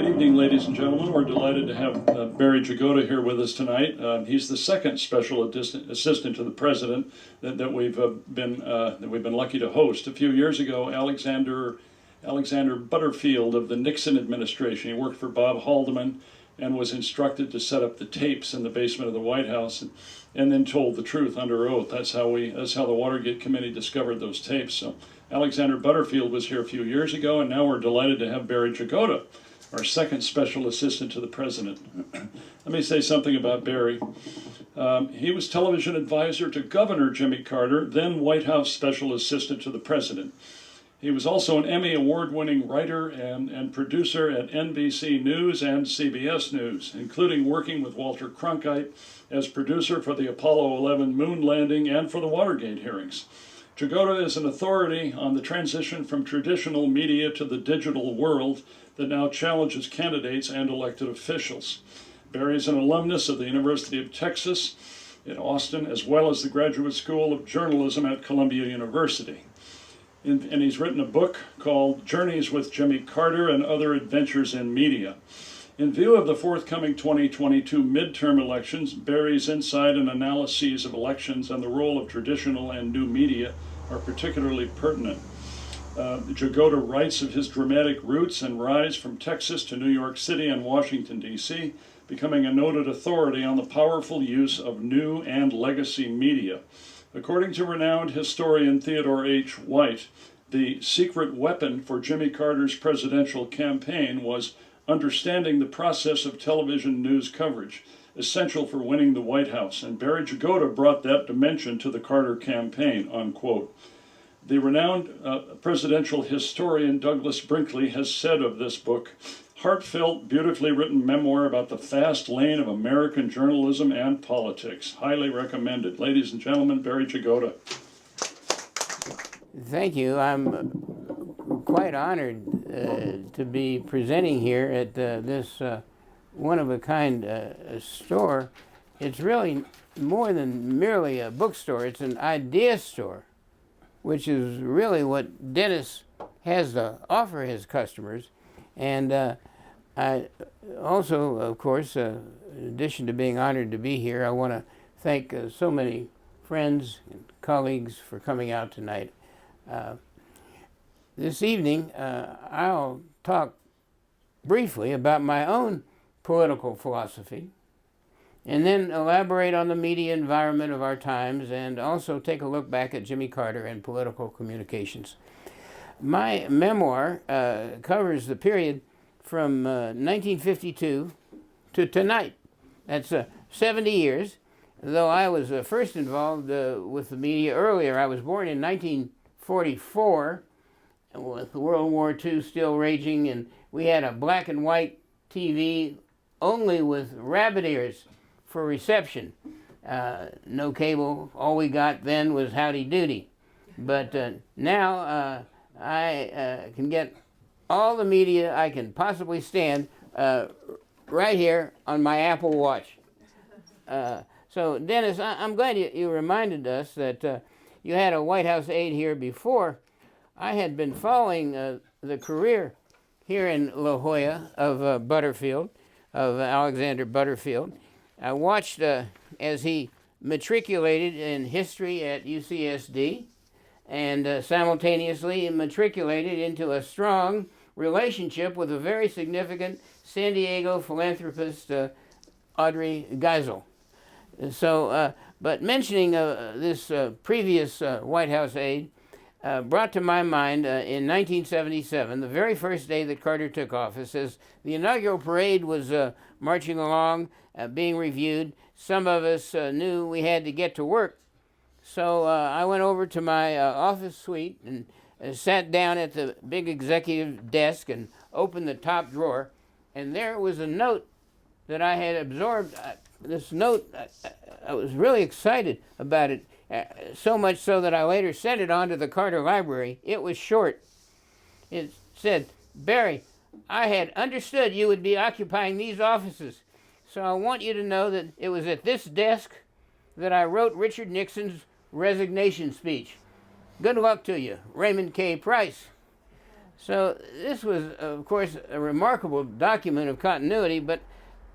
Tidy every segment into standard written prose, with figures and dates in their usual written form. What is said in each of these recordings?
Good evening, ladies and gentlemen. We're delighted to have Barry Jagoda here with us tonight. He's the second special assistant to the president that we've been lucky to host. A few years ago, Alexander Butterfield of the Nixon administration. He worked for Bob Haldeman and was instructed to set up the tapes in the basement of the White House, and then told the truth under oath. That's how the Watergate Committee discovered those tapes. So Alexander Butterfield was here a few years ago, and now we're delighted to have Barry Jagoda, our second special assistant to the president. Let me say something about Barry. He was television advisor to Governor Jimmy Carter, then White House special assistant to the president. He was also an Emmy award-winning writer and producer at NBC News and CBS News, including working with Walter Cronkite as producer for the Apollo 11 moon landing and for the Watergate hearings. Jagoda is an authority on the transition from traditional media to the digital world that now challenges candidates and elected officials. Barry is an alumnus of the University of Texas in Austin, as well as the Graduate School of Journalism at Columbia University. And he's written a book called Journeys with Jimmy Carter and Other Adventures in Media. In view of the forthcoming 2022 midterm elections, Barry's insight and analyses of elections and the role of traditional and new media are particularly pertinent. Jagoda writes of his dramatic roots and rise from Texas to New York City and Washington, D.C., becoming a noted authority on the powerful use of new and legacy media. According to renowned historian Theodore H. White, the secret weapon for Jimmy Carter's presidential campaign was understanding the process of television news coverage, essential for winning the White House, and Barry Jagoda brought that dimension to the Carter campaign, unquote. The renowned presidential historian Douglas Brinkley has said of this book, heartfelt, beautifully written memoir about the fast lane of American journalism and politics. Highly recommended. Ladies and gentlemen, Barry Jagoda. Thank you. I'm quite honored to be presenting here at this one-of-a-kind store. It's really more than merely a bookstore. It's an idea store, which is really what Dennis has to offer his customers. And I also, of course, in addition to being honored to be here, I want to thank so many friends and colleagues for coming out tonight. This evening, I'll talk briefly about my own political philosophy, and then elaborate on the media environment of our times, and also take a look back at Jimmy Carter and political communications. My memoir covers the period from 1952 to tonight. That's 70 years, though I was first involved with the media earlier. I was born in 1944, with World War II still raging, and we had a black and white TV only with rabbit ears for reception. No cable. All we got then was Howdy Doody. But now I can get all the media I can possibly stand right here on my Apple Watch. So Dennis, I'm glad you reminded us that you had a White House aide here before. I had been following the career here in La Jolla of Butterfield, of Alexander Butterfield. I watched as he matriculated in history at UCSD, and simultaneously matriculated into a strong relationship with a very significant San Diego philanthropist, Audrey Geisel. So, but mentioning this previous White House aide brought to my mind in 1977, the very first day that Carter took office, as the inaugural parade was marching along, being reviewed. Some of us knew we had to get to work. So I went over to my office suite and sat down at the big executive desk and opened the top drawer, and there was a note that I had absorbed. This note, I was really excited about it, so much so that I later sent it on to the Carter Library. It was short. It said, "Barry, I had understood you would be occupying these offices, so I want you to know that it was at this desk that I wrote Richard Nixon's resignation speech. Good luck to you, Raymond K. Price." So this was, of course, a remarkable document of continuity, but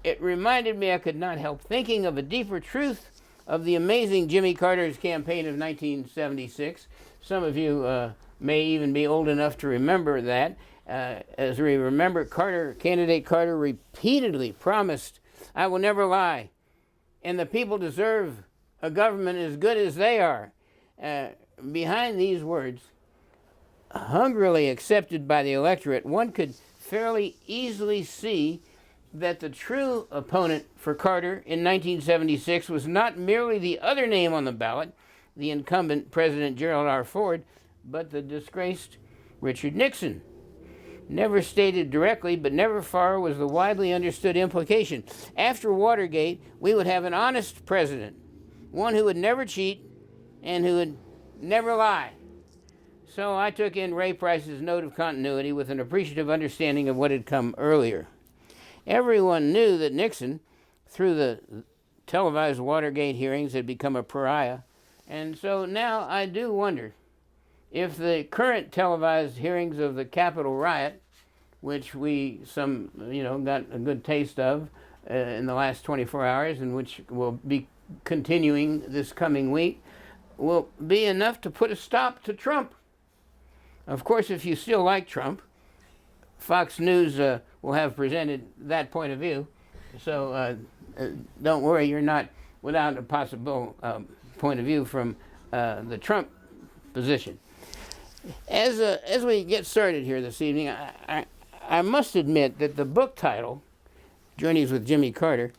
it reminded me I could not help thinking of a deeper truth of the amazing Jimmy Carter's campaign of 1976. Some of you may even be old enough to remember that. As we remember, candidate Carter repeatedly promised, "I will never lie, and the people deserve a government as good as they are." Behind these words, hungrily accepted by the electorate, one could fairly easily see that the true opponent for Carter in 1976 was not merely the other name on the ballot, the incumbent President Gerald R. Ford, but the disgraced Richard Nixon. Never stated directly, but never far was the widely understood implication. After Watergate, we would have an honest president, one who would never cheat and who would never lie. So I took in Ray Price's note of continuity with an appreciative understanding of what had come earlier. Everyone knew that Nixon, through the televised Watergate hearings, had become a pariah. And so now I do wonder if the current televised hearings of the Capitol riot, which we got a good taste of in the last 24 hours and which will be continuing this coming week, will be enough to put a stop to Trump. Of course, if you still like Trump, Fox News will have presented that point of view. So don't worry, you're not without a possible point of view from the Trump position. As we get started here this evening, I must admit that the book title, Journeys with Jimmy Carter,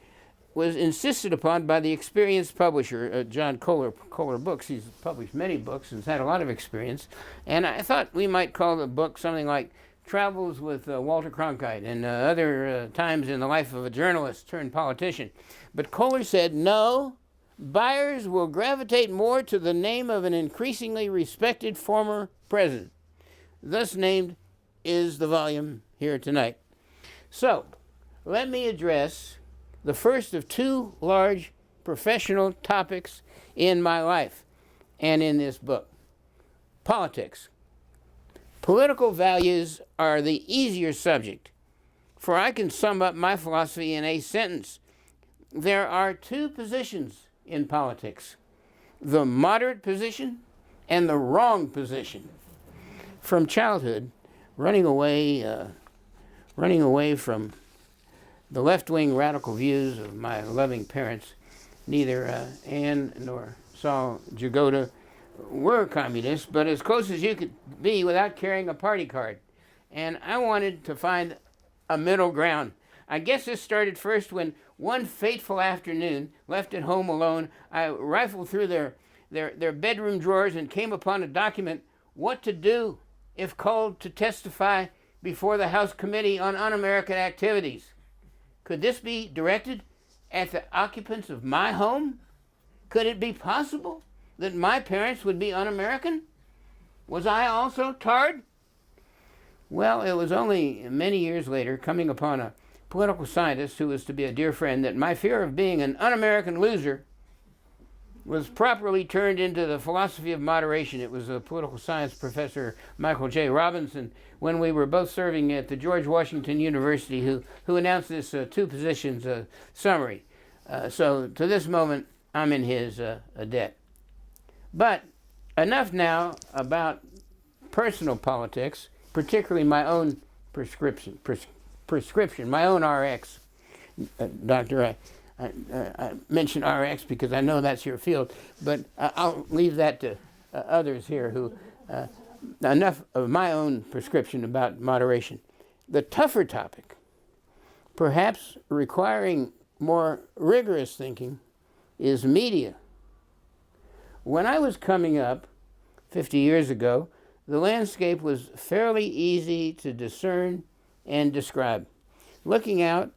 was insisted upon by the experienced publisher, John Kohler Books. He's published many books and has had a lot of experience. And I thought we might call the book something like Travels with Walter Cronkite and other times in the life of a journalist turned politician. But Kohler said, no, buyers will gravitate more to the name of an increasingly respected former president. Thus named is the volume here tonight. So, let me address the first of two large professional topics in my life and in this book: politics. Political values are the easier subject, for I can sum up my philosophy in a sentence. There are two positions in politics: the moderate position and the wrong position. From childhood, running away from the left-wing radical views of my loving parents, neither Anne nor Saul Jagoda were communists, but as close as you could be without carrying a party card. And I wanted to find a middle ground. I guess this started first when one fateful afternoon, left at home alone, I rifled through their bedroom drawers and came upon a document, What to Do if Called to Testify Before the House Committee on Un-American Activities. Could this be directed at the occupants of my home? Could it be possible that my parents would be un-American? Was I also tarred? Well, it was only many years later, coming upon a political scientist who was to be a dear friend, that my fear of being an un-American loser was properly turned into the philosophy of moderation. It was a political science professor, Michael J. Robinson, when we were both serving at the George Washington University, who announced this two positions summary. So to this moment, I'm in his debt. But enough now about personal politics, particularly my own prescription, my own RX. Doctor, I mention RX because I know that's your field, but I'll leave that to others here who, enough of my own prescription about moderation. The tougher topic, perhaps requiring more rigorous thinking, is media. When I was coming up 50 years ago, the landscape was fairly easy to discern and describe. Looking out,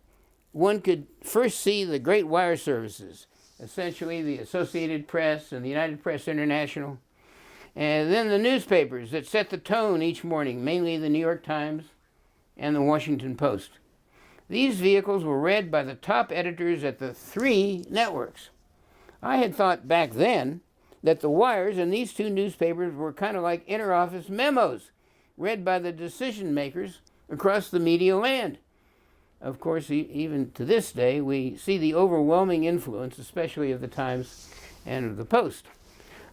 one could first see the great wire services, essentially the Associated Press and the United Press International, and then the newspapers that set the tone each morning, mainly the New York Times and the Washington Post. These vehicles were read by the top editors at the three networks. I had thought back then that the wires in these two newspapers were kind of like inter-office memos. read by the decision makers across the media land. Of course, even to this day, we see the overwhelming influence, especially of the Times and of the Post.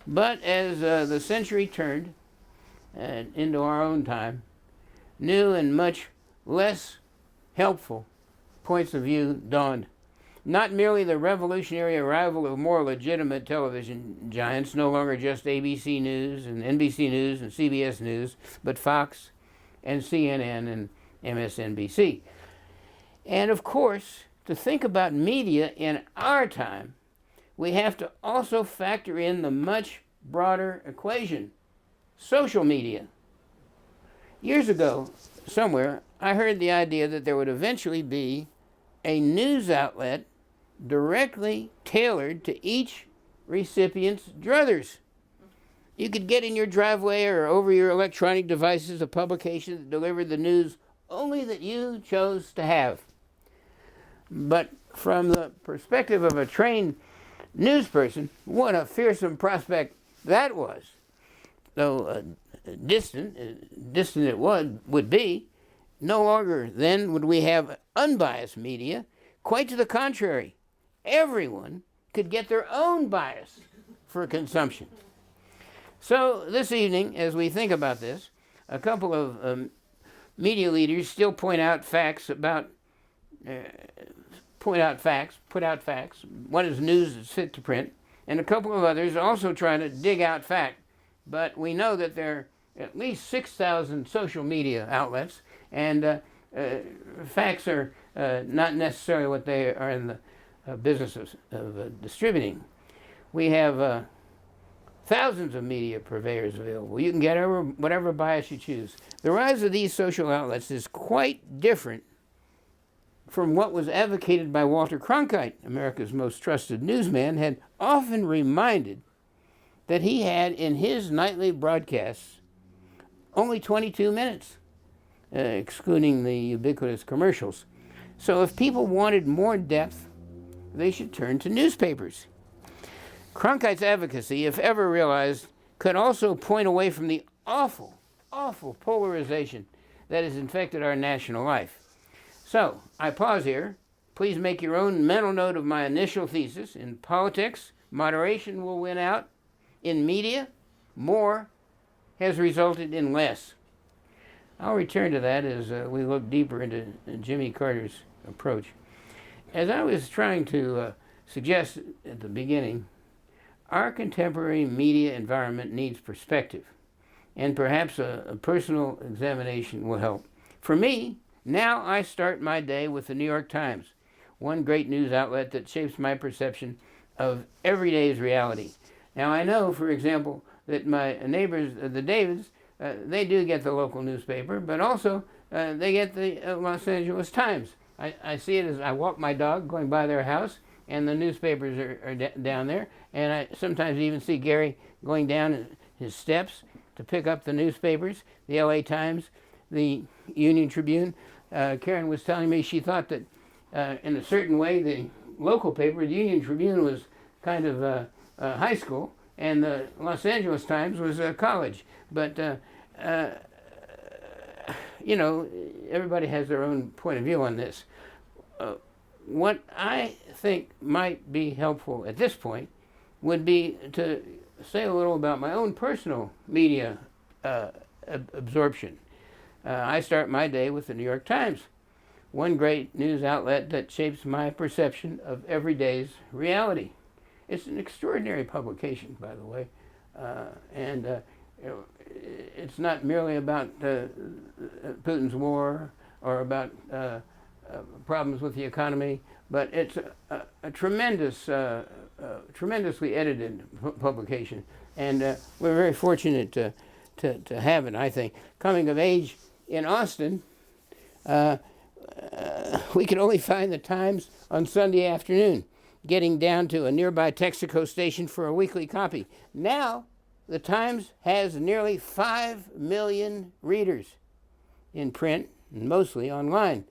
But as the century turned into our own time, new and much less helpful points of view dawned. Not merely the revolutionary arrival of more legitimate television giants, no longer just ABC News and NBC News and CBS News, but Fox and CNN and MSNBC. And of course, to think about media in our time, we have to also factor in the much broader equation, social media. Years ago, somewhere, I heard the idea that there would eventually be a news outlet directly tailored to each recipient's druthers. You could get in your driveway or over your electronic devices a publication that delivered the news only that you chose to have. But from the perspective of a trained news person, what a fearsome prospect that was. Though distant it would be, no longer then would we have unbiased media. Quite to the contrary, everyone could get their own bias for consumption. So this evening, as we think about this, a couple of media leaders still put out facts. One is news that's fit to print, and a couple of others also try to dig out fact. But we know that there are at least 6,000 social media outlets, and facts are not necessarily what they are in the business of distributing. We have thousands of media purveyors available. You can get whatever bias you choose. The rise of these social outlets is quite different from what was advocated by Walter Cronkite, America's most trusted newsman, had often reminded that he had in his nightly broadcasts only 22 minutes, excluding the ubiquitous commercials. So if people wanted more depth, they should turn to newspapers. Cronkite's advocacy, if ever realized, could also point away from the awful polarization that has infected our national life. So, I pause here. Please make your own mental note of my initial thesis. In politics, moderation will win out. In media, more has resulted in less. I'll return to that as we look deeper into Jimmy Carter's approach. As I was trying to suggest at the beginning, our contemporary media environment needs perspective, and perhaps a personal examination will help. For me, now I start my day with the New York Times, one great news outlet that shapes my perception of everyday's reality. Now I know, for example, that my neighbors, the Davids, they do get the local newspaper, but also they get the Los Angeles Times. I see it as I walk my dog going by their house, and the newspapers are down there, and I sometimes even see Gary going down his steps to pick up the newspapers, the LA Times, the Union Tribune. Karen was telling me she thought that in a certain way the local paper, the Union Tribune, was kind of high school, and the Los Angeles Times was college. But everybody has their own point of view on this. What I think might be helpful at this point would be to say a little about my own personal media absorption. I start my day with the New York Times, one great news outlet that shapes my perception of everyday's reality. It's an extraordinary publication, by the way, and it's not merely about Putin's war or about problems with the economy, but it's a tremendously edited publication, and we're very fortunate to have it. I think coming of age in Austin, we could only find the Times on Sunday afternoon, getting down to a nearby Texaco station for a weekly copy. Now, the Times has nearly 5 million readers in print and mostly online.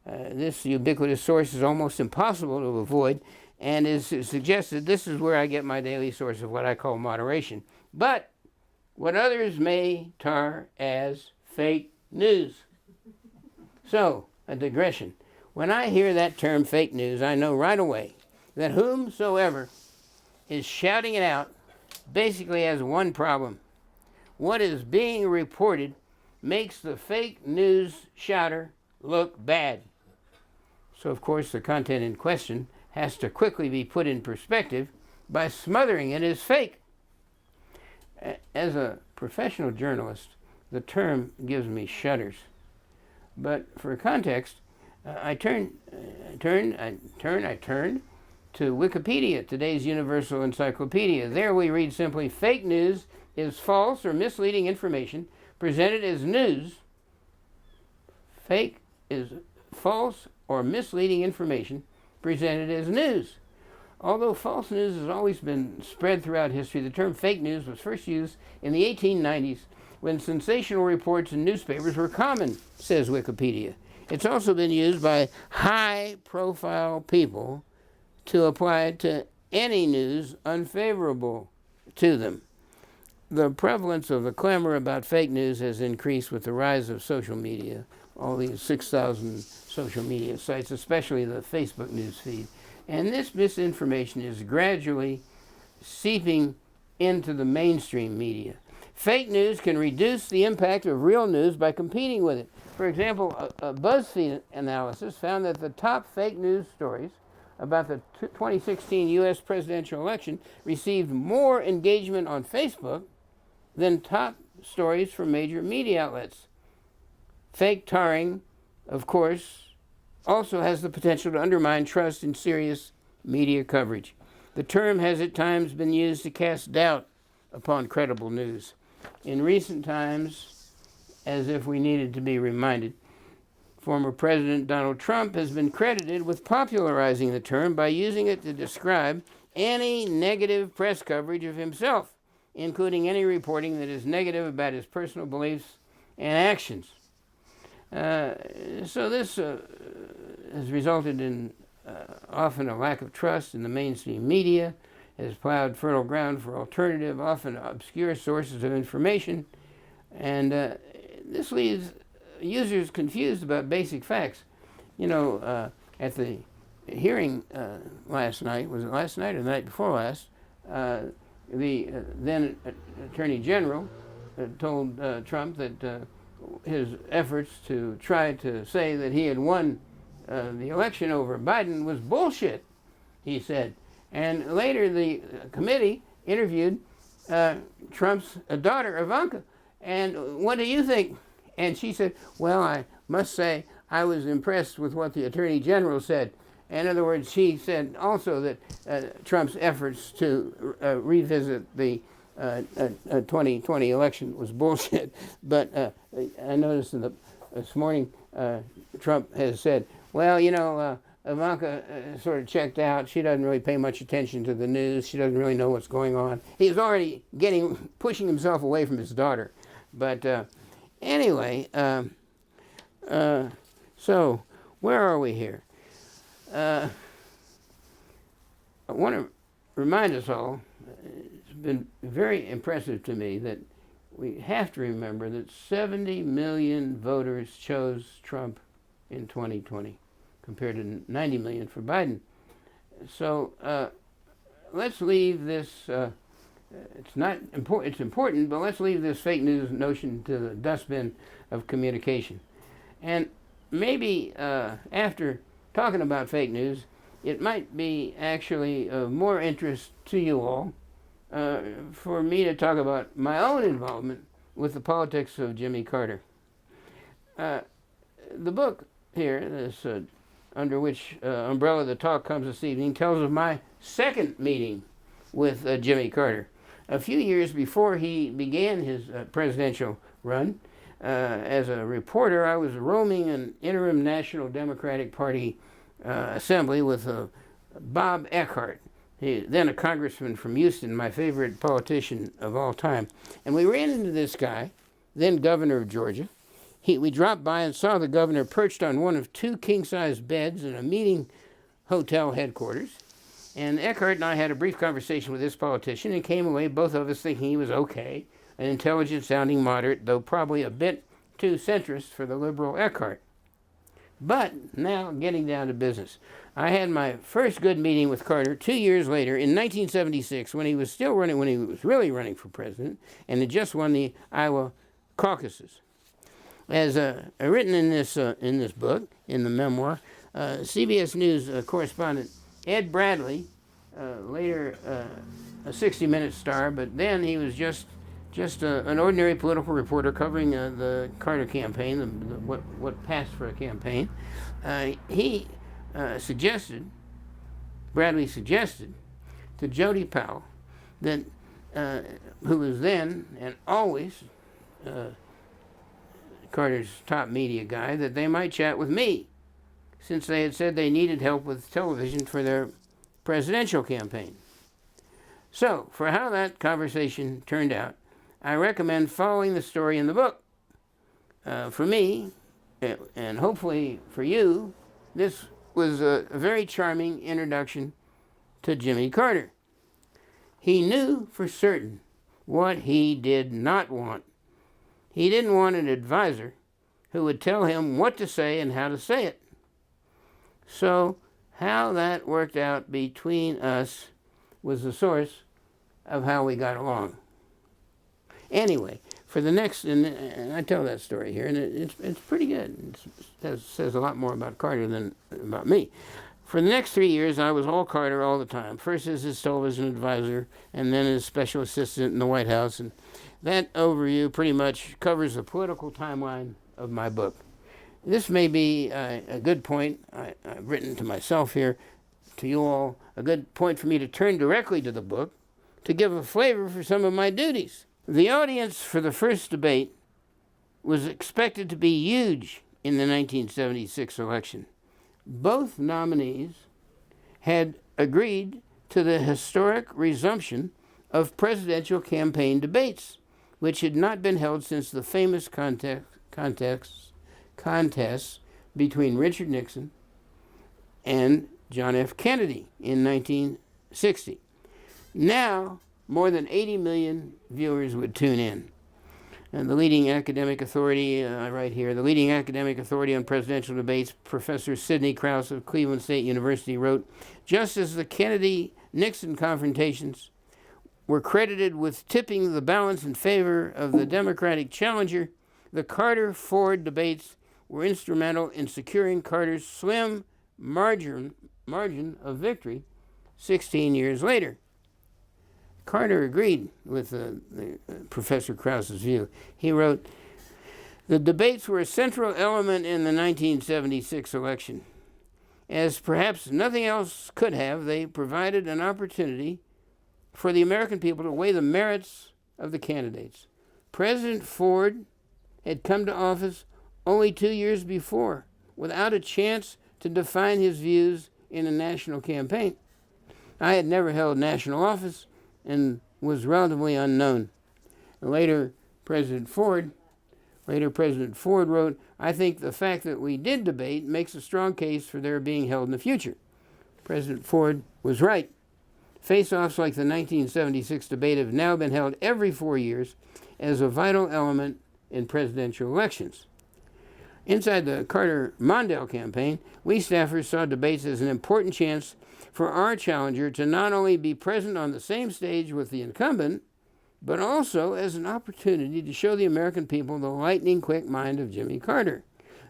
This ubiquitous source is almost impossible to avoid, and is suggested this is where I get my daily source of what I call moderation. But what others may tar as fake news. So, a digression. When I hear that term fake news, I know right away that whomsoever is shouting it out basically has one problem. What is being reported makes the fake news shouter look bad. So, of course, the content in question has to quickly be put in perspective by smothering it as fake. As a professional journalist, the term gives me shudders. But for context, I turned to Wikipedia, today's universal encyclopedia. There we read simply, fake news is false or misleading information presented as news. Fake is false or misleading information presented as news. Although false news has always been spread throughout history, the term fake news was first used in the 1890s when sensational reports in newspapers were common, says Wikipedia. It's also been used by high-profile people to apply it to any news unfavorable to them. The prevalence of the clamor about fake news has increased with the rise of social media, all these 6,000 social media sites, especially the Facebook news feed. And this misinformation is gradually seeping into the mainstream media. Fake news can reduce the impact of real news by competing with it. For example, a BuzzFeed analysis found that the top fake news stories about the 2016 U.S. presidential election received more engagement on Facebook than top stories from major media outlets. Fake tarring, of course, also has the potential to undermine trust in serious media coverage. The term has at times been used to cast doubt upon credible news. In recent times, as if we needed to be reminded, former President Donald Trump has been credited with popularizing the term by using it to describe any negative press coverage of himself, including any reporting that is negative about his personal beliefs and actions. So this has resulted in often a lack of trust in the mainstream media, has plowed fertile ground for alternative, often obscure sources of information, and this leaves users confused about basic facts. You know, at the hearing last night, was it last night or the night before last, the then Attorney General told Trump that his efforts to try to say that he had won the election over Biden was bullshit, he said. And later the committee interviewed Trump's daughter, Ivanka, and what do you think? And she said, well, I must say I was impressed with what the Attorney General said. In other words, she said also that Trump's efforts to revisit the 2020 election was bullshit. But I noticed this morning Trump has said, well, you know, Ivanka sort of checked out. She doesn't really pay much attention to the news. She doesn't really know what's going on. He's already pushing himself away from his daughter. But anyway, so where are we here? I want to remind us all, it's been very impressive to me that we have to remember that 70 million voters chose Trump in 2020 compared to 90 million for Biden. So let's leave this, it's not important, it's important, but let's leave this fake news notion to the dustbin of communication. And maybe after talking about fake news, it might be actually of more interest to you all for me to talk about my own involvement with the politics of Jimmy Carter. The book here, this under which umbrella the talk comes this evening, tells of my second meeting with Jimmy Carter. A few years before he began his presidential run, as a reporter, I was roaming an interim National Democratic Party assembly with Bob Eckhardt, then a congressman from Houston, my favorite politician of all time. And we ran into this guy, then governor of Georgia. We dropped by and saw the governor perched on one of two king-size beds in a meeting hotel headquarters. And Eckhardt and I had a brief conversation with this politician and came away, both of us thinking he was okay, an intelligent-sounding moderate, though probably a bit too centrist for the liberal Eckhart. But now getting down to business. I had my first good meeting with Carter 2 years later in 1976 when he was really running for president and had just won the Iowa caucuses. As written in this book, in the memoir, CBS News correspondent Ed Bradley, later a 60 Minutes star, but then he was just an ordinary political reporter covering the Carter campaign, what passed for a campaign. Bradley suggested to Jody Powell, that who was then and always Carter's top media guy, that they might chat with me, since they had said they needed help with television for their presidential campaign. So, for how that conversation turned out, I recommend following the story in the book. For me, and hopefully for you, this was a very charming introduction to Jimmy Carter. He knew for certain what he did not want. He didn't want an advisor who would tell him what to say and how to say it. So how that worked out between us was the source of how we got along. Anyway, for the next, and I tell that story here, and it's pretty good. It says a lot more about Carter than about me. For the next 3 years, I was all Carter all the time. First as his television advisor, and then as special assistant in the White House. And that overview pretty much covers the political timeline of my book. This may be a good point, I've written to myself here, to you all, a good point for me to turn directly to the book to give a flavor for some of my duties. The audience for the first debate was expected to be huge in the 1976 election. Both nominees had agreed to the historic resumption of presidential campaign debates, which had not been held since the famous contests between Richard Nixon and John F. Kennedy in 1960. Now, more than 80 million viewers would tune in. And the leading academic authority, I write here, the leading academic authority on presidential debates, Professor Sidney Krause of Cleveland State University, wrote, just as the Kennedy-Nixon confrontations were credited with tipping the balance in favor of the Democratic challenger, the Carter-Ford debates were instrumental in securing Carter's slim margin of victory 16 years later. Carter agreed with Professor Krause's view. He wrote, the debates were a central element in the 1976 election. As perhaps nothing else could have, they provided an opportunity for the American people to weigh the merits of the candidates. President Ford had come to office only 2 years before, without a chance to define his views in a national campaign. I had never held national office and was relatively unknown. Later, President Ford wrote, I think the fact that we did debate makes a strong case for their being held in the future. President Ford was right. Face-offs like the 1976 debate have now been held every 4 years as a vital element in presidential elections. Inside the Carter-Mondale campaign, we staffers saw debates as an important chance for our challenger to not only be present on the same stage with the incumbent, but also as an opportunity to show the American people the lightning-quick mind of Jimmy Carter.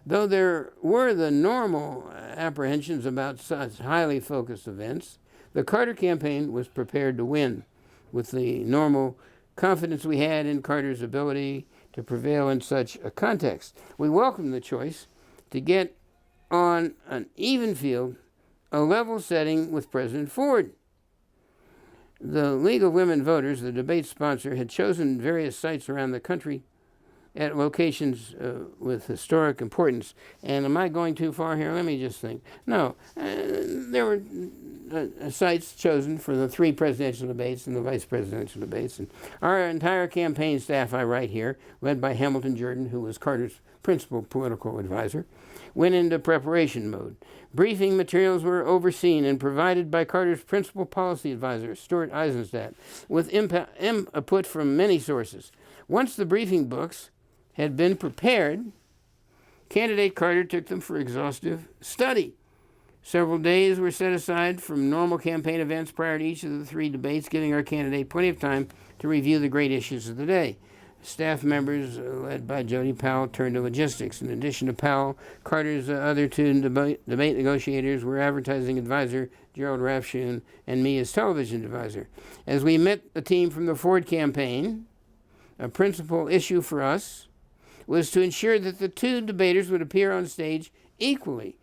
Though there were the normal apprehensions about such highly focused events, the Carter campaign was prepared to win, with the normal confidence we had in Carter's ability to prevail in such a context. We welcomed the choice to get on an even field, a level setting with President Ford. The League of Women Voters, the debate sponsor, had chosen various sites around the country at locations with historic importance. And am I going too far here? Let me just think. No, there were sites chosen for the 3 presidential debates and the vice presidential debates. And our entire campaign staff, I write here, led by Hamilton Jordan, who was Carter's principal political advisor, went into preparation mode. Briefing materials were overseen and provided by Carter's principal policy advisor, Stuart Eisenstadt, with input from many sources. Once the briefing books had been prepared, candidate Carter took them for exhaustive study. Several days were set aside from normal campaign events prior to each of the three debates, giving our candidate plenty of time to review the great issues of the day. Staff members, led by Jody Powell, turned to logistics. In addition to Powell, Carter's other two debate negotiators were advertising advisor Gerald Rafshoon and me as television advisor. As we met the team from the Ford campaign, a principal issue for us was to ensure that the two debaters would appear on stage equally.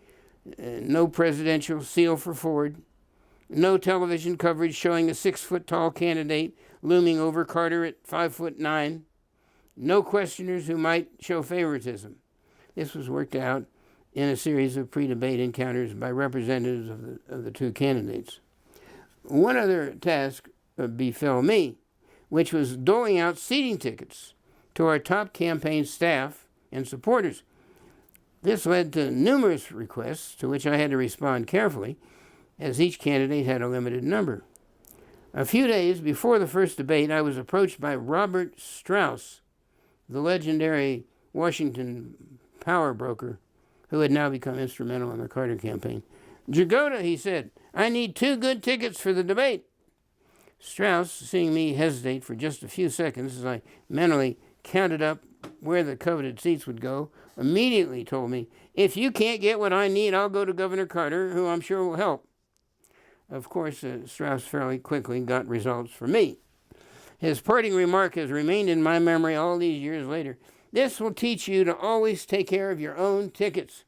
No presidential seal for Ford, no television coverage showing a 6-foot-tall candidate looming over Carter at 5'9", no questioners who might show favoritism. This was worked out in a series of pre-debate encounters by representatives of the two candidates. One other task befell me, which was doling out seating tickets to our top campaign staff and supporters. This led to numerous requests to which I had to respond carefully, as each candidate had a limited number. A few days before the first debate, I was approached by Robert Strauss, the legendary Washington power broker who had now become instrumental in the Carter campaign. "Jagoda," he said, "I need 2 good tickets for the debate." Strauss, seeing me hesitate for just a few seconds as I mentally counted up where the coveted seats would go, immediately told me, "If you can't get what I need, I'll go to Governor Carter, who I'm sure will help." Of course, Strauss fairly quickly got results for me. His parting remark has remained in my memory all these years later. "This will teach you to always take care of your own tickets."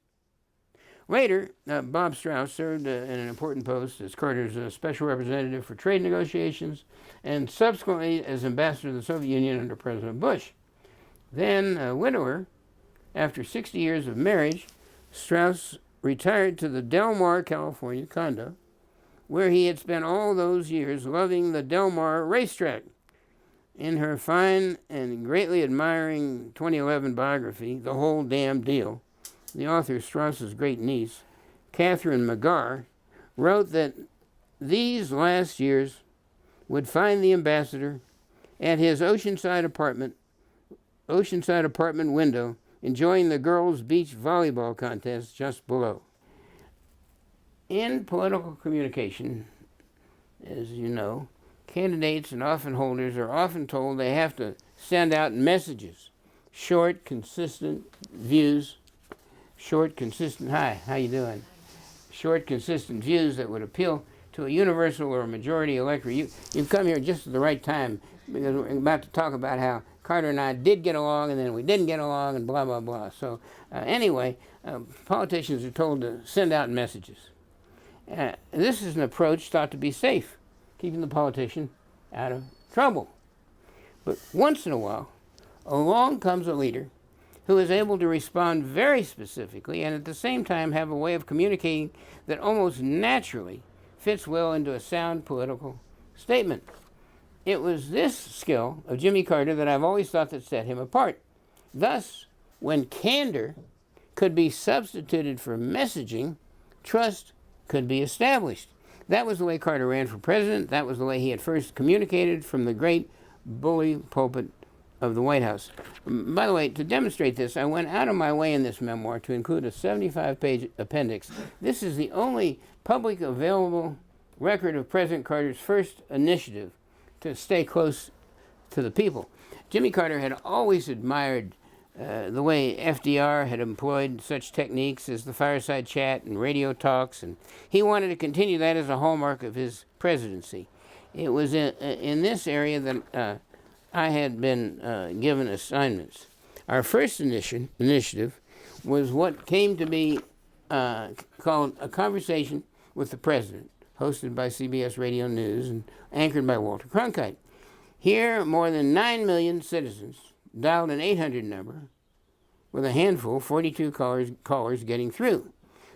Later, Bob Strauss served in an important post as Carter's special representative for trade negotiations and subsequently as ambassador to the Soviet Union under President Bush. Then a widower, after 60 years of marriage, Strauss retired to the Del Mar, California condo, where he had spent all those years loving the Del Mar racetrack. In her fine and greatly admiring 2011 biography, The Whole Damn Deal, the author, Strauss's great niece, Catherine McGarr, wrote that these last years would find the ambassador at his oceanside apartment window, enjoying the girls' beach volleyball contest just below. In political communication, as you know, candidates and office holders are often told they have to send out messages, short, consistent views, short, consistent views that would appeal to a universal or a majority electorate. You've come here just at the right time, because we're about to talk about how Carter and I did get along and then we didn't get along and blah, blah, blah. So anyway, politicians are told to send out messages. This is an approach thought to be safe, keeping the politician out of trouble. But once in a while, along comes a leader who is able to respond very specifically and at the same time have a way of communicating that almost naturally fits well into a sound political statement. It was this skill of Jimmy Carter that I've always thought that set him apart. Thus, when candor could be substituted for messaging, trust could be established. That was the way Carter ran for president. That was the way he had first communicated from the great bully pulpit of the White House. By the way, to demonstrate this, I went out of my way in this memoir to include a 75-page appendix. This is the only public available record of President Carter's first initiative to stay close to the people. Jimmy Carter had always admired the way FDR had employed such techniques as the fireside chat and radio talks, and he wanted to continue that as a hallmark of his presidency. It was in this area that I had been given assignments. Our first initiative was what came to be called A Conversation with the President, hosted by CBS Radio News and anchored by Walter Cronkite. Here, more than 9 million citizens dialed an 800 number with a handful, 42 callers getting through.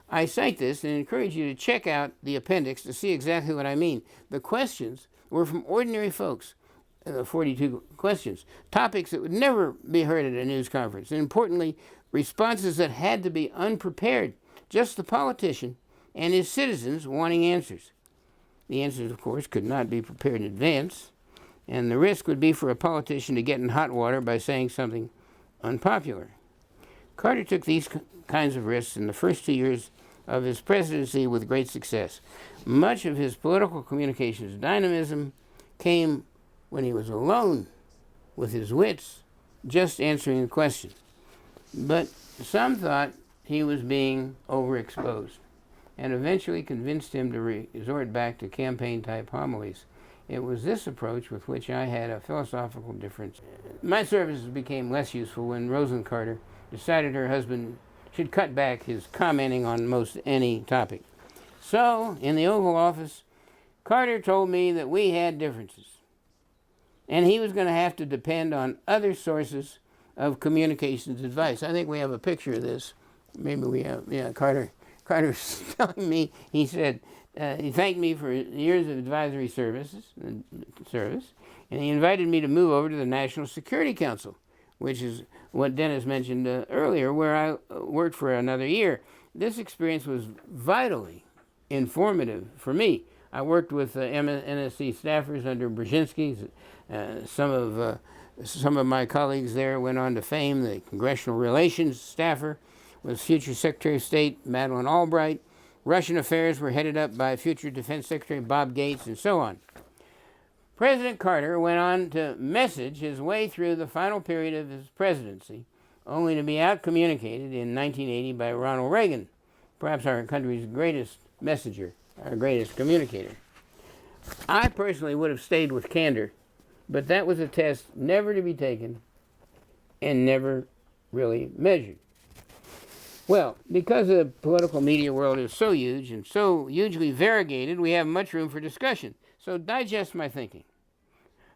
I cite this and encourage you to check out the appendix to see exactly what I mean. The questions were from ordinary folks, 42 questions, topics that would never be heard at a news conference, and importantly, responses that had to be unprepared, just the politician and his citizens wanting answers. The answers, of course, could not be prepared in advance, and the risk would be for a politician to get in hot water by saying something unpopular. Carter took these kinds of risks in the first 2 years of his presidency with great success. Much of his political communications dynamism came when he was alone with his wits, just answering a question. But some thought he was being overexposed and eventually convinced him to resort back to campaign-type homilies. It was this approach with which I had a philosophical difference. My services became less useful when Rosalind Carter decided her husband should cut back his commenting on most any topic. So, in the Oval Office, Carter told me that we had differences, and he was going to have to depend on other sources of communications advice. I think we have a picture of this. Maybe we have, yeah, Carter's telling me, he said, he thanked me for years of advisory service, and he invited me to move over to the National Security Council, which is what Dennis mentioned earlier, where I worked for another year. This experience was vitally informative for me. I worked with NSC staffers under Brzezinski. Some of my colleagues there went on to fame. The Congressional Relations staffer was future Secretary of State Madeleine Albright. Russian affairs were headed up by future Defense Secretary Bob Gates, and so on. President Carter went on to message his way through the final period of his presidency, only to be outcommunicated in 1980 by Ronald Reagan, perhaps our country's greatest messenger, our greatest communicator. I personally would have stayed with candor, but that was a test never to be taken and never really measured. Well, because the political media world is so huge and so hugely variegated, we have much room for discussion. So digest my thinking.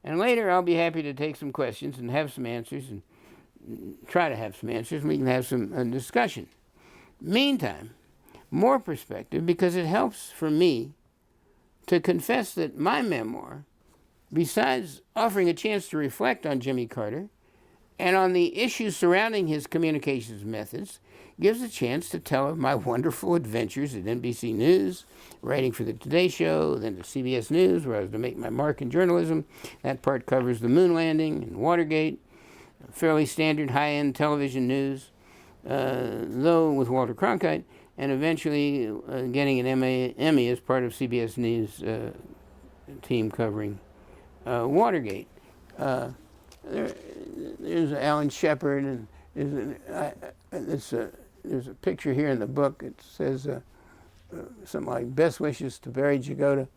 And later I'll be happy to take some questions and have some answers, and try to have some answers, and we can have some discussion. Meantime, more perspective, because it helps for me to confess that my memoir, besides offering a chance to reflect on Jimmy Carter and on the issues surrounding his communications methods, gives a chance to tell of my wonderful adventures at NBC News, writing for the Today Show, then to CBS News, where I was to make my mark in journalism. That part covers the moon landing and Watergate, fairly standard high-end television news, though with Walter Cronkite, and eventually getting an Emmy as part of CBS News team covering Watergate. There's Alan Shepard, and there's a picture here in the book. It says something like "Best wishes to Barry Jagoda"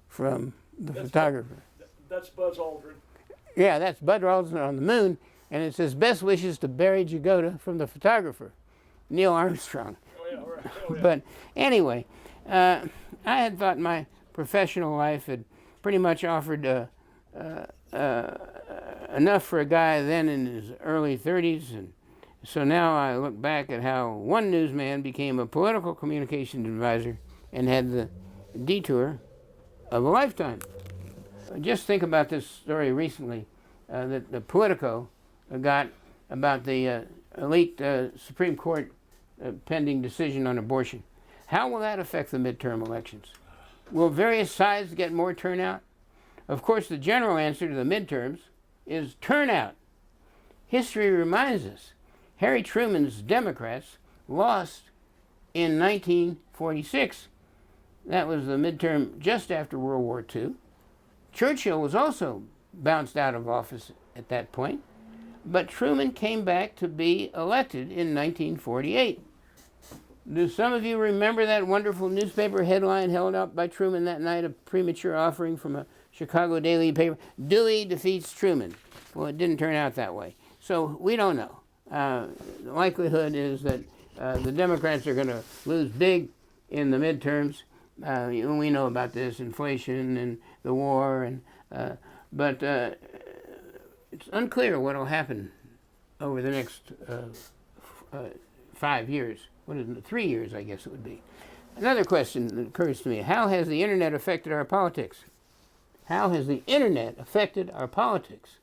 from the photographer. That's Buzz Aldrin. Yeah, that's Bud Aldrin on the moon, and it says "Best wishes to Barry Jagoda" from the photographer, Neil Armstrong. Oh yeah, right. Oh, yeah. But anyway, I had thought my professional life had pretty much offered enough for a guy then in his early 30s, and so now I look back at how one newsman became a political communications advisor and had the detour of a lifetime. Just think about this story recently that the Politico got about the leaked Supreme Court pending decision on abortion. How will that affect the midterm elections? Will various sides get more turnout? Of course, the general answer to the midterms is turnout. History reminds us Harry Truman's Democrats lost in 1946. That was the midterm just after World War II. Churchill was also bounced out of office at that point, but Truman came back to be elected in 1948. Do some of you remember that wonderful newspaper headline held up by Truman that night, a premature offering from a Chicago daily paper? Dewey defeats Truman. Well, it didn't turn out that way. So we don't know. The likelihood is that the Democrats are going to lose big in the midterms. We know about this, inflation and the war, but it's unclear what will happen over the next 5 years. 3 years, I guess it would be. Another question that occurs to me: how has the internet affected our politics? How has the internet affected our politics?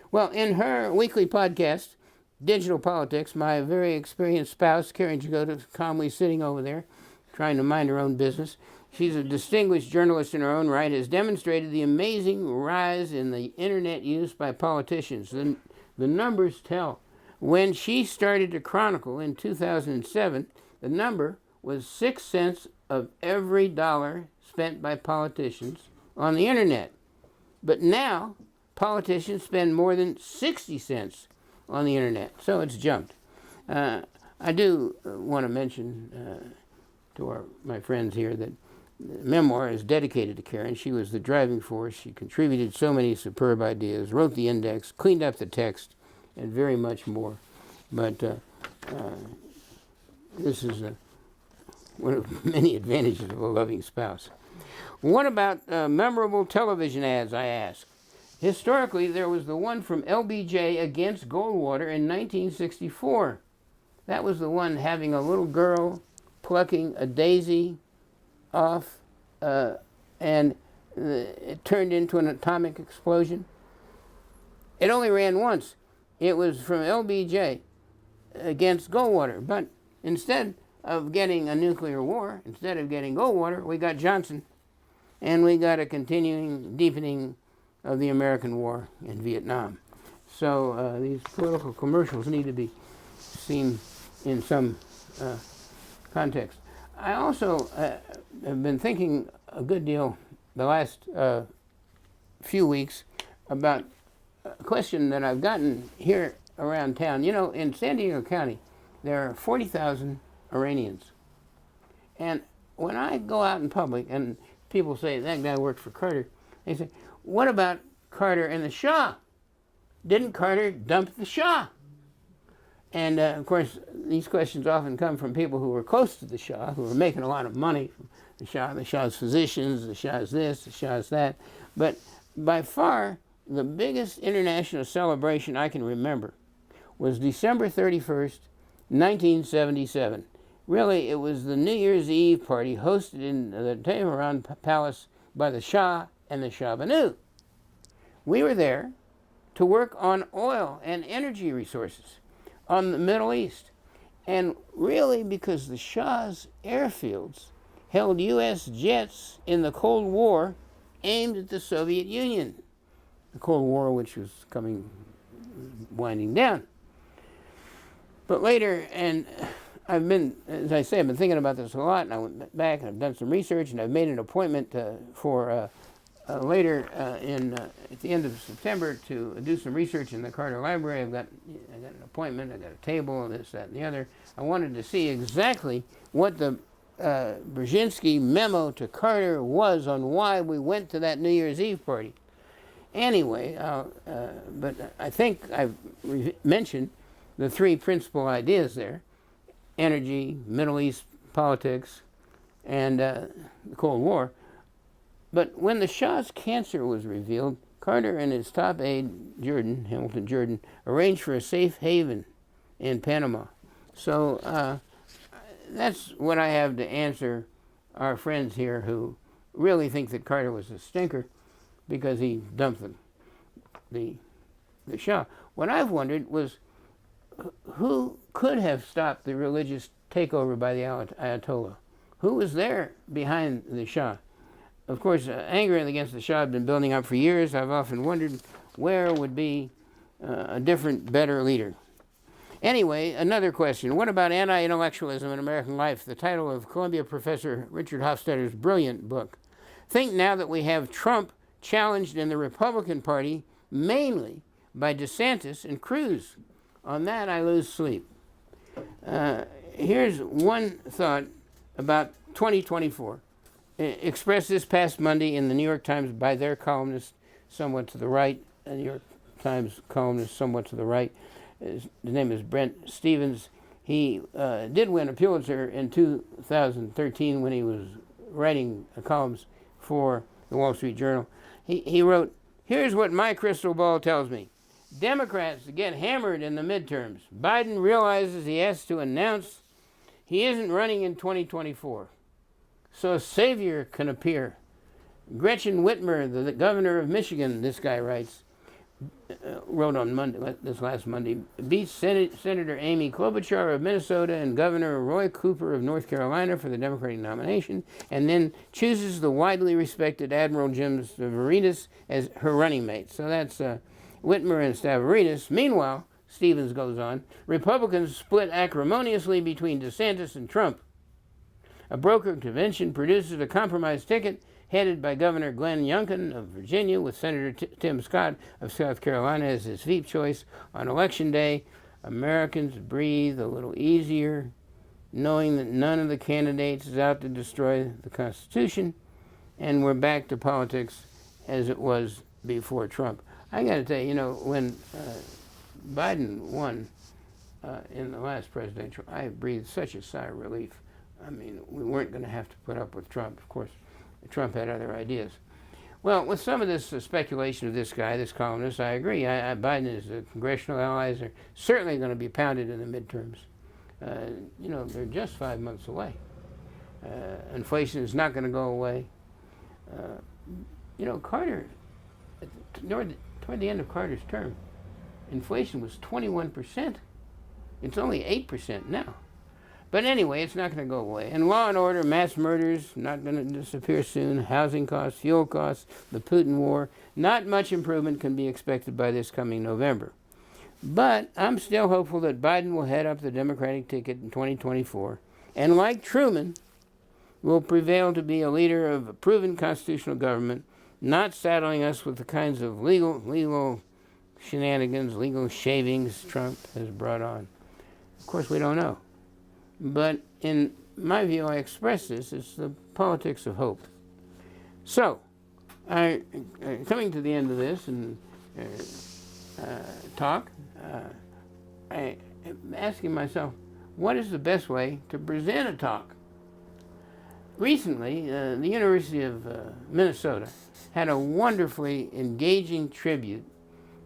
Well, in her weekly podcast, Digital Politics, my very experienced spouse, Karen Jagoda, calmly sitting over there, trying to mind her own business. She's a distinguished journalist in her own right, has demonstrated the amazing rise in the internet use by politicians. The numbers tell. When she started to chronicle in 2007, the number was 6 cents of every dollar spent by politicians on the internet. But now, politicians spend more than 60 cents on the internet, so it's jumped. I do want to mention to my friends here that the memoir is dedicated to Karen. She was the driving force. She contributed so many superb ideas, wrote the index, cleaned up the text, and very much more. But this is one of many advantages of a loving spouse. What about memorable television ads, I ask? Historically, there was the one from LBJ against Goldwater in 1964. That was the one having a little girl plucking a daisy off, and it turned into an atomic explosion. It only ran once. It was from LBJ against Goldwater. But instead of getting a nuclear war, instead of getting Goldwater, we got Johnson. And we got a continuing deepening of the American war in Vietnam. So these political commercials need to be seen in some context. I also have been thinking a good deal the last few weeks about a question that I've gotten here around town. You know, in San Diego County, there are 40,000 Iranians. And when I go out in public and people say, that guy worked for Carter, they say, what about Carter and the Shah? Didn't Carter dump the Shah? And of course, these questions often come from people who were close to the Shah, who were making a lot of money from the Shah's physicians, the Shah's this, the Shah's that. But by far, the biggest international celebration I can remember was December 31st, 1977. Really, it was the New Year's Eve party hosted in the Tehran Palace by the Shah and the Shah Banu. We were there to work on oil and energy resources on the Middle East. And really, because the Shah's airfields held U.S. jets in the Cold War aimed at the Soviet Union, the Cold War which was winding down. But later, and I've been, as I say, I've been thinking about this a lot, and I went back and I've done some research, and I've made an appointment for later at the end of September to do some research in the Carter Library. I got an appointment, I got a table, this, that, and the other. I wanted to see exactly what the Brzezinski memo to Carter was on why we went to that New Year's Eve party. Anyway, but I think I've mentioned the three principal ideas there: energy, Middle East politics, and the Cold War. But when the Shah's cancer was revealed, Carter and his top aide, Hamilton Jordan, arranged for a safe haven in Panama. So that's what I have to answer our friends here who really think that Carter was a stinker because he dumped the Shah. What I've wondered was who could have stopped the religious takeover by the Ayatollah? Who was there behind the Shah? Of course, anger against the Shah had been building up for years. I've often wondered where would be a different, better leader. Anyway, another question. What about anti-intellectualism in American life? The title of Columbia professor Richard Hofstadter's brilliant book. Think now that we have Trump challenged in the Republican Party mainly by DeSantis and Cruz. On that, I lose sleep. Here's one thought about 2024. Expressed this past Monday in the New York Times by their columnist, somewhat to the right, a New York Times columnist, somewhat to the right. His name is Brent Stevens. He did win a Pulitzer in 2013 when he was writing columns for the Wall Street Journal. He wrote, "Here's what my crystal ball tells me. Democrats get hammered in the midterms. Biden realizes he has to announce he isn't running in 2024. So a savior can appear. Gretchen Whitmer, the governor of Michigan," this guy writes, wrote on Monday, this last Monday, "beats Senator Amy Klobuchar of Minnesota and Governor Roy Cooper of North Carolina for the Democratic nomination, and then chooses the widely respected Admiral Jim Stavridis as her running mate." So that's Whitmer and Stavridis. Meanwhile, Stevens goes on, Republicans split acrimoniously between DeSantis and Trump. A brokered convention produces a compromise ticket headed by Governor Glenn Youngkin of Virginia with Senator Tim Scott of South Carolina as his VP choice. On Election Day, Americans breathe a little easier, knowing that none of the candidates is out to destroy the Constitution, and we're back to politics as it was before Trump. I got to tell you, when Biden won in the last presidential, I breathed such a sigh of relief. I mean, we weren't going to have to put up with Trump. Of course, Trump had other ideas. Well, with some of this speculation of this guy, this columnist, I agree. Biden and his congressional allies are certainly going to be pounded in the midterms. They're just 5 months away. Inflation is not going to go away. Carter, toward the end of Carter's term, inflation was 21%. It's only 8% now. But anyway, it's not going to go away. And law and order, mass murders, not going to disappear soon. Housing costs, fuel costs, the Putin war. Not much improvement can be expected by this coming November. But I'm still hopeful that Biden will head up the Democratic ticket in 2024. And like Truman, will prevail to be a leader of a proven constitutional government, not saddling us with the kinds of legal shenanigans, legal shavings Trump has brought on. Of course, we don't know. But in my view, I express this, it's the politics of hope. So, coming to the end of this and talk, I am asking myself, what is the best way to present a talk? Recently, the University of Minnesota had a wonderfully engaging tribute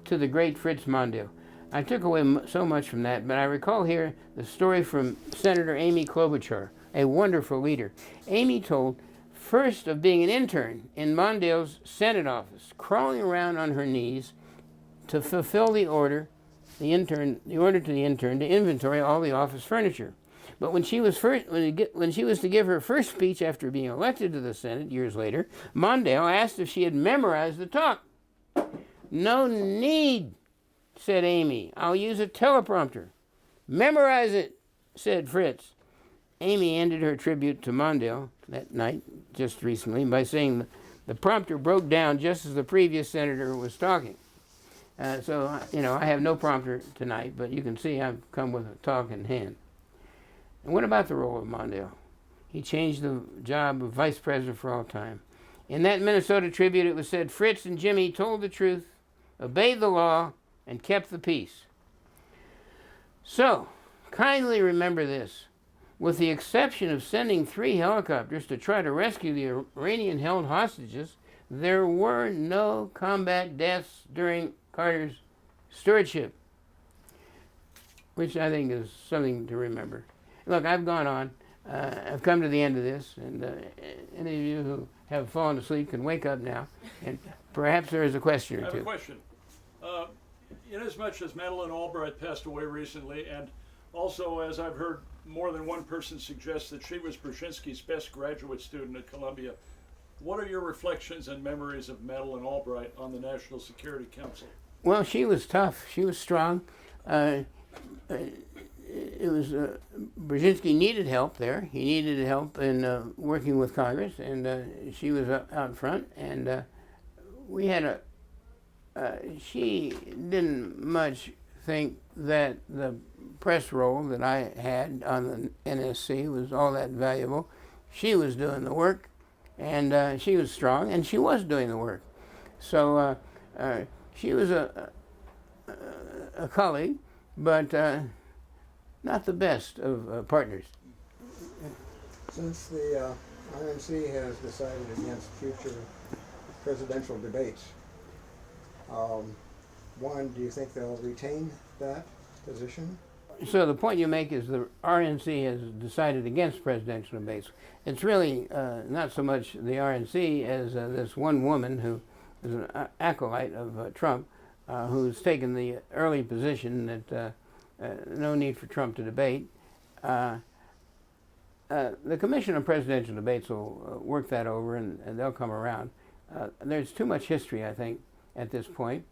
to the great Fritz Mondale. I took away so much from that, but I recall here the story from Senator Amy Klobuchar, a wonderful leader. Amy told first of being an intern in Mondale's Senate office, crawling around on her knees to fulfill the order to the intern to inventory all the office furniture. But when she was to give her first speech after being elected to the Senate years later, Mondale asked if she had memorized the talk. "No need," said Amy. "I'll use a teleprompter." "Memorize it," said Fritz. Amy ended her tribute to Mondale that night, just recently, by saying the prompter broke down just as the previous senator was talking. So, I have no prompter tonight, but you can see I've come with a talk in hand. And what about the role of Mondale? He changed the job of vice president for all time. In that Minnesota tribute, it was said, Fritz and Jimmy told the truth, obeyed the law, and kept the peace. So, kindly remember this. With the exception of sending 3 helicopters to try to rescue the Iranian-held hostages, there were no combat deaths during Carter's stewardship, which I think is something to remember. Look, I've gone on. I've come to the end of this, and any of you who have fallen asleep can wake up now, and perhaps there is a question or two. I have a question. Inasmuch as Madeleine Albright passed away recently, and also as I've heard more than one person suggest that she was Brzezinski's best graduate student at Columbia, what are your reflections and memories of Madeleine Albright on the National Security Council? Well, she was tough. She was strong. Brzezinski needed help there. He needed help in working with Congress, and she was out front. And we had she didn't much think that the press role that I had on the NSC was all that valuable. She was doing the work, and she was strong, and she was doing the work. So she was a colleague, but not the best of partners. Since the RNC has decided against future presidential debates, one, do you think they'll retain that position? So the point you make is the RNC has decided against presidential debates. It's really not so much the RNC as this one woman who is an acolyte of Trump, who's taken the early position that no need for Trump to debate. The Commission on Presidential Debates will work that over, and they'll come around. There's too much history, I think, at this point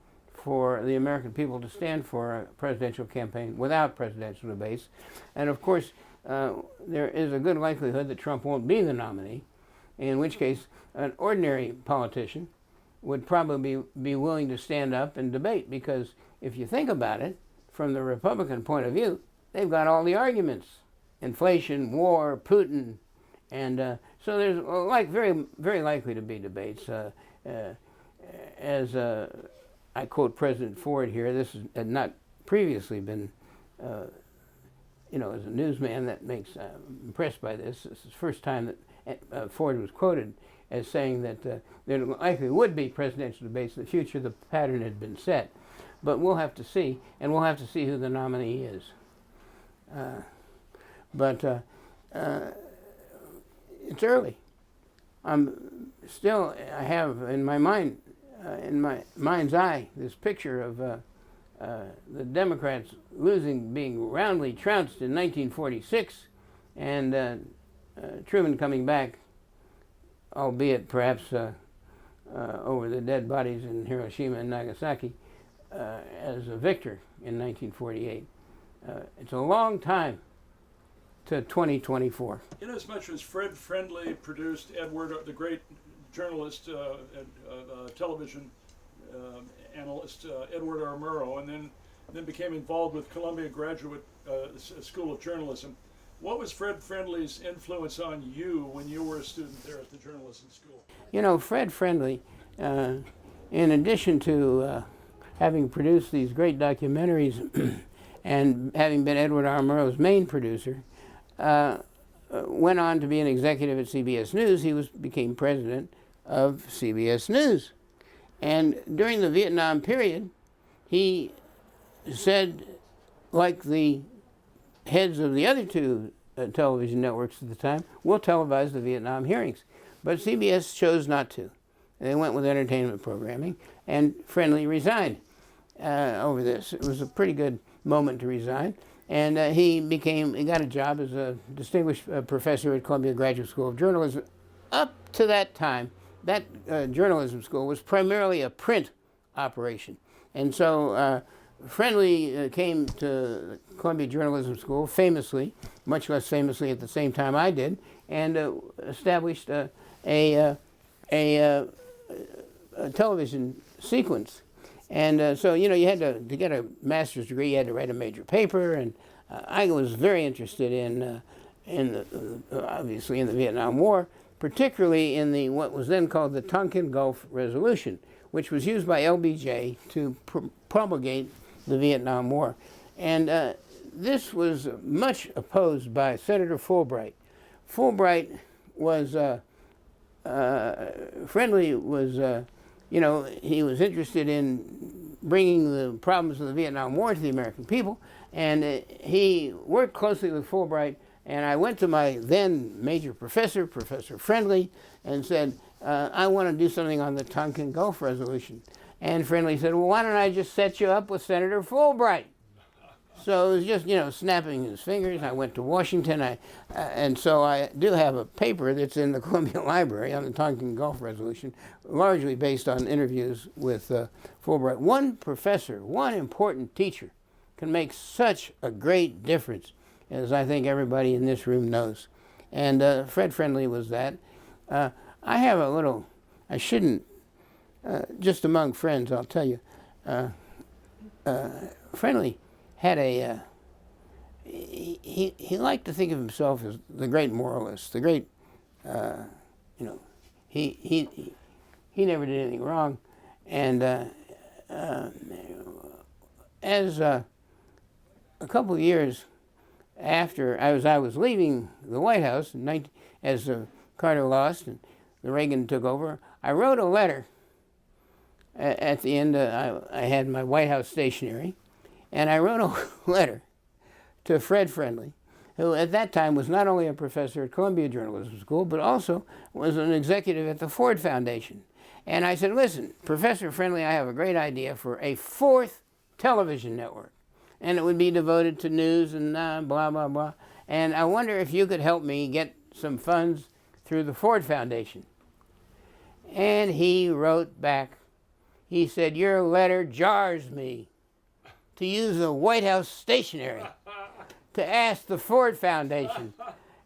for the American people to stand for a presidential campaign without presidential debates. And of course, there is a good likelihood that Trump won't be the nominee, in which case an ordinary politician would probably be willing to stand up and debate, because if you think about it, from the Republican point of view, they've got all the arguments: inflation, war, Putin, and so there's very, very likely to be debates. As I quote President Ford here, this had not previously been, as a newsman that makes impressed by this. This is the first time that Ford was quoted as saying that there likely would be presidential debates in the future. The pattern had been set. But we'll have to see, and we'll have to see who the nominee is. But it's early. I have in my mind, in my mind's eye, this picture of the Democrats being roundly trounced in 1946, and Truman coming back, albeit perhaps over the dead bodies in Hiroshima and Nagasaki, as a victor in 1948. It's a long time to 2024. Inasmuch as Fred Friendly produced Edward, the great journalist, television analyst Edward R. Murrow, and then became involved with Columbia Graduate School of Journalism. What was Fred Friendly's influence on you when you were a student there at the journalism school? You know, Fred Friendly, in addition to having produced these great documentaries and having been Edward R. Murrow's main producer, went on to be an executive at CBS News. He became president of CBS News. And during the Vietnam period, he said, like the heads of the other two television networks at the time, we'll televise the Vietnam hearings. But CBS chose not to. They went with entertainment programming, and Friendly resigned over this. It was a pretty good moment to resign. And he got a job as a distinguished professor at Columbia Graduate School of Journalism. Up to that time, that journalism school was primarily a print operation. And so Friendly came to Columbia Journalism School famously, much less famously at the same time I did, and established a television sequence. And so, you had to get a master's degree, you had to write a major paper, and I was very interested obviously in the Vietnam War, particularly in what was then called the Tonkin Gulf Resolution, which was used by LBJ to promulgate the Vietnam War. And this was much opposed by Senator Fulbright. Fulbright was, Friendly was, he was interested in bringing the problems of the Vietnam War to the American people, and he worked closely with Fulbright. And I went to my then major professor, Professor Friendly, and said, I want to do something on the Tonkin Gulf Resolution. And Friendly said, well, why don't I just set you up with Senator Fulbright? So it was just, snapping his fingers. I went to Washington, and so I do have a paper that's in the Columbia Library on the Tonkin Gulf Resolution, largely based on interviews with Fulbright. One professor, one important teacher, can make such a great difference, as I think everybody in this room knows. And Fred Friendly was that. I have a little, I shouldn't, just among friends, I'll tell you, Friendly had he liked to think of himself as the great moralist, the great, he never did anything wrong. And as a couple of years after I was leaving the White House as Carter lost and the Reagan took over, I wrote a letter. At the end, I had my White House stationery, and I wrote a letter to Fred Friendly, who at that time was not only a professor at Columbia Journalism School, but also was an executive at the Ford Foundation. And I said, listen, Professor Friendly, I have a great idea for a fourth television network. And it would be devoted to news and blah, blah, blah. And I wonder if you could help me get some funds through the Ford Foundation. And he wrote back. He said, "Your letter jars me," to use the White House stationery, to ask the Ford Foundation.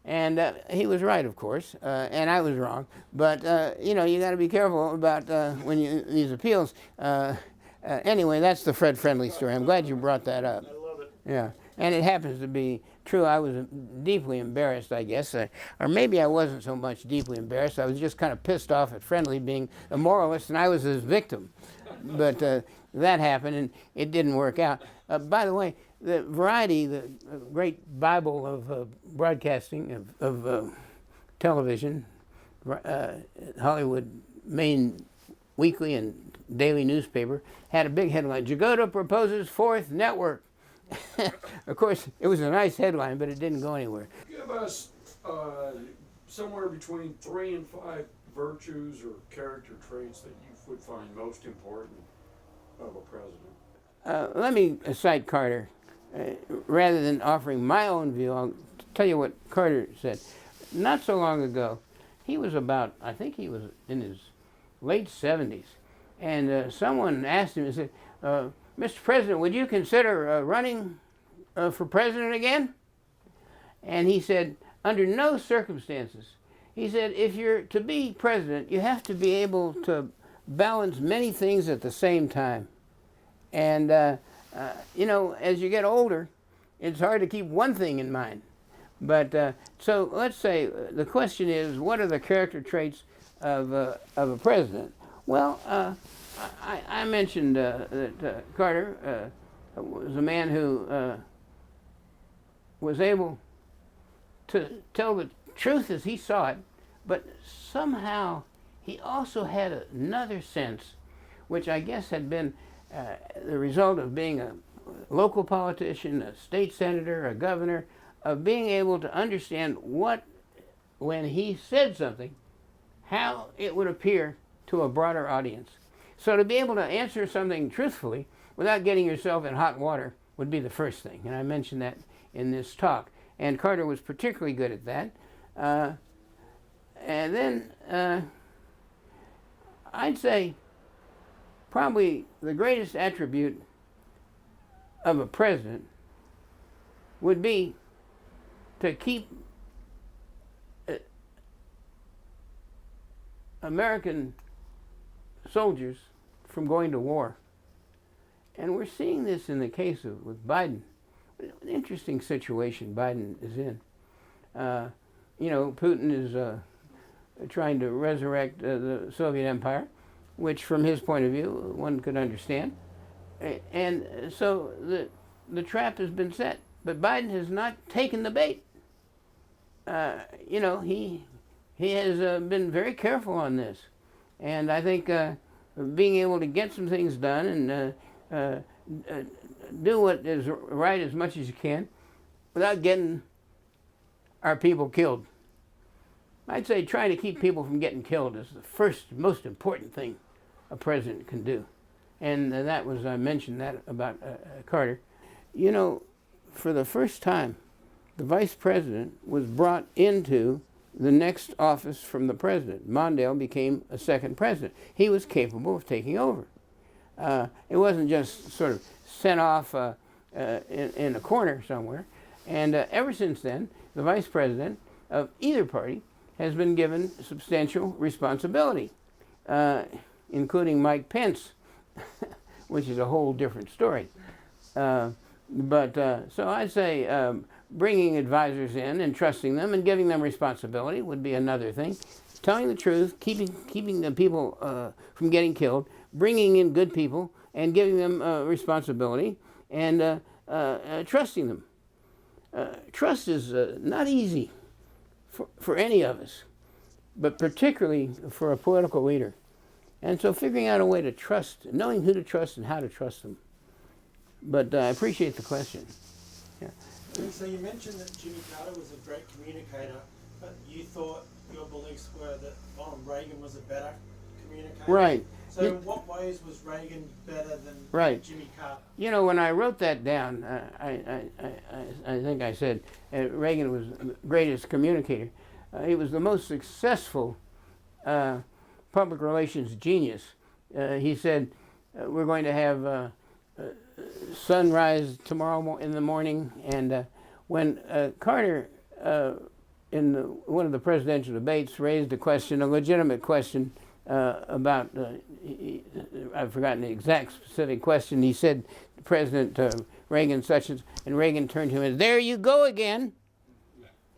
And he was right, of course, and I was wrong. But, you know, you got to be careful about these appeals. Anyway, that's the Fred Friendly story. I'm glad you brought that up. I love it. Yeah, and it happens to be true. I was deeply embarrassed, I guess. Or maybe I wasn't so much deeply embarrassed. I was just kind of pissed off at Friendly being a moralist, and I was his victim. But that happened, and it didn't work out. By the way, the Variety, the great Bible of broadcasting, of television, Hollywood main weekly and daily newspaper, had a big headline, "Jagoda proposes fourth network." Of course, it was a nice headline, but it didn't go anywhere. Give us somewhere between 3 and 5 virtues or character traits that you would find most important of a president. Let me cite Carter. Rather than offering my own view, I'll tell you what Carter said. Not so long ago, he was about, I think he was in his late 70s, and someone asked him and said, "Mr. President, would you consider running for president again?" And he said, "Under no circumstances." He said, "If you're to be president, you have to be able to balance many things at the same time." And, you know, as you get older, it's hard to keep one thing in mind. But so let's say the question is, what are the character traits of a president? Well, I mentioned that Carter was a man who was able to tell the truth as he saw it, but somehow he also had another sense, which I guess had been the result of being a local politician, a state senator, a governor, of being able to understand what, when he said something, how it would appear to a broader audience. So to be able to answer something truthfully without getting yourself in hot water would be the first thing. And I mentioned that in this talk. And Carter was particularly good at that. And then I'd say probably the greatest attribute of a president would be to keep American soldiers from going to war. And we're seeing this in the case of with Biden. An interesting situation Biden is in. You know, Putin is trying to resurrect the Soviet Empire, which from his point of view, one could understand. And so the trap has been set, but Biden has not taken the bait. You know, he has been very careful on this. And I think being able to get some things done and do what is right as much as you can without getting our people killed. I'd say trying to keep people from getting killed is the first, most important thing a president can do. And that was, I mentioned that about Carter. You know, for the first time, the vice president was brought into the next office from the president. Mondale became a second president. He was capable of taking over. It wasn't just sort of sent off in a corner somewhere. And ever since then, the vice president of either party has been given substantial responsibility, including Mike Pence, which is a whole different story. So I'd say bringing advisors in and trusting them and giving them responsibility would be another thing. Telling the truth, keeping the people from getting killed, bringing in good people and giving them responsibility, and trusting them. Trust is not easy for any of us, but particularly for a political leader. And so figuring out a way to trust, knowing who to trust and how to trust them. But I appreciate the question. Yeah. So you mentioned that Jimmy Carter was a great communicator, but you thought your beliefs were that Ronald Reagan was a better communicator. Right. So in what ways was Reagan better than Jimmy Carter? You know, when I wrote that down, I think I said Reagan was the greatest communicator. He was the most successful public relations genius. He said we're going to have sunrise tomorrow in the morning, and when Carter in one of the presidential debates raised a question, a legitimate question about, I've forgotten the exact specific question. He said, President Reagan such and Reagan turned to him and said, "There you go again."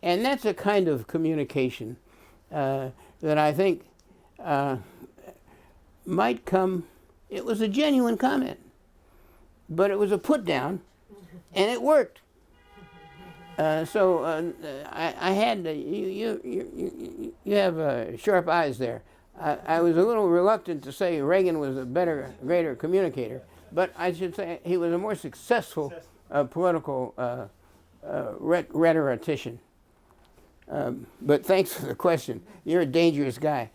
And that's a kind of communication that I think might come. It was a genuine comment, but it was a put down, and it worked. So I had you have sharp eyes there. I was a little reluctant to say Reagan was a greater communicator, but I should say he was a more successful political rhetorician. But thanks for the question. You're a dangerous guy.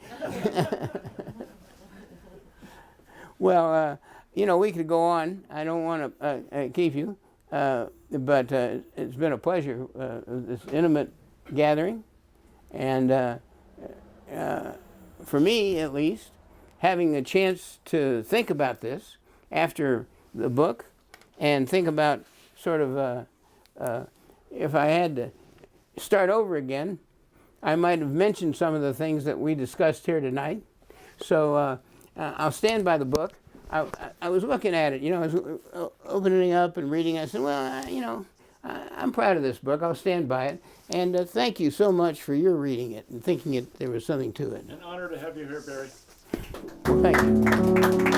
Well, we could go on. I don't want to keep you, but it's been a pleasure, this intimate gathering. And for me, at least, having a chance to think about this after the book and think about sort of if I had to start over again, I might have mentioned some of the things that we discussed here tonight. So I'll stand by the book. I was looking at it, I was opening up and reading. I said, well, I'm proud of this book. I'll stand by it. And thank you so much for your reading it and thinking there was something to it. An honor to have you here, Barry. Thank you.